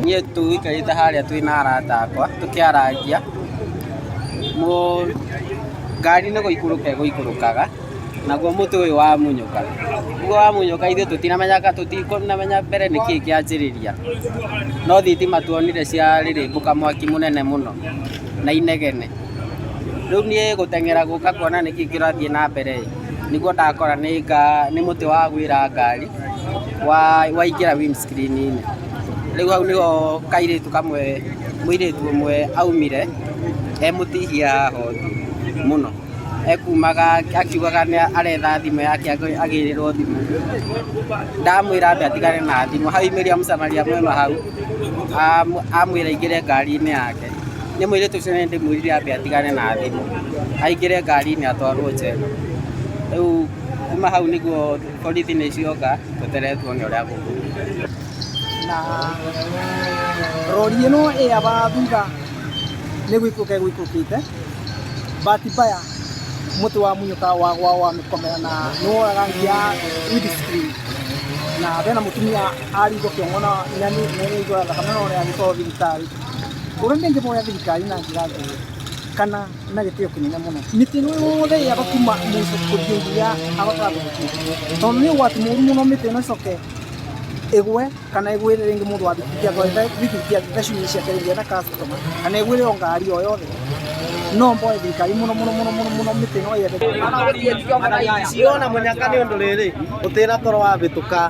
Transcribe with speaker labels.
Speaker 1: Niĩ tũikarĩte harĩa twĩna arata akwa tũkĩaragia ngari nĩ gũikũrũka ĩgũikũrũkaga naguo mũtĩ ũyũ wamunyũka. Nĩguo wamunyũka ithuĩ tũtinamenya mbere nĩkĩĩ kĩanjĩrĩria, no thitima tuonire ciarĩrĩmbũka mwaki mũnene mũno na inegene. Rĩu niĩ gũteng'era gũka kuona nĩkĩĩ kĩrathiĩ na mbere nĩguo ndakora nĩ mũtĩ wagwĩra ngari waingĩra windscreen-inĩ. Rĩu hau nĩho kairĩtu kamwe mũirĩtu ũmwe aumire emũtihia hotu mũno, ekumaga akiugaga aretha thimũ yake agĩrĩrwo thimũ. Ndamwĩra ambe atigane na thimũ, hau imĩria mũcamaria mwema hau amwĩra aingĩre ngari-inĩ yake. Nĩ mũirĩtu ũcio nĩ ndĩmwĩrire ambe atigane na thimũ aingĩre ngari-inĩ atwarwo njera. Rĩu kuma hau nĩguo borithi nĩ cioka tweteretwo nĩ ũrĩa gũkũ.
Speaker 2: Na rori ĩno ĩaba thutha nĩ gũikũrũka ĩgũikũrũkĩte, bahati mbaya mũtĩ wa munyũka wagwa wa mĩkomera na nĩ woraga ngia windscreen, na bena mũtumia aringo kĩongo na nĩ igũra thakame na ũrĩa agĩtwarwo thibitarĩ. Ũrĩa ndĩngĩboya thirikari na njĩra njega kana na gĩtĩo kĩnene mũno, mĩtĩ ĩno yothe yaba kuma mũico gũthiĩ nginya abatara gũthũkia, tondũ nĩ ũgwati mũru mũno mĩtĩ ĩno ĩcoke ĩgwe kana ĩgwĩre rĩngĩ mũndũ wa thibitia thecini ciake rĩngĩ na customer kana ĩgwĩre o ngari o yothe. No mboe thirikari mũno mĩtĩ ĩno yende ciona mũnyaka nĩ ũndũ rĩrĩ ũtĩra toro wa bĩtũka.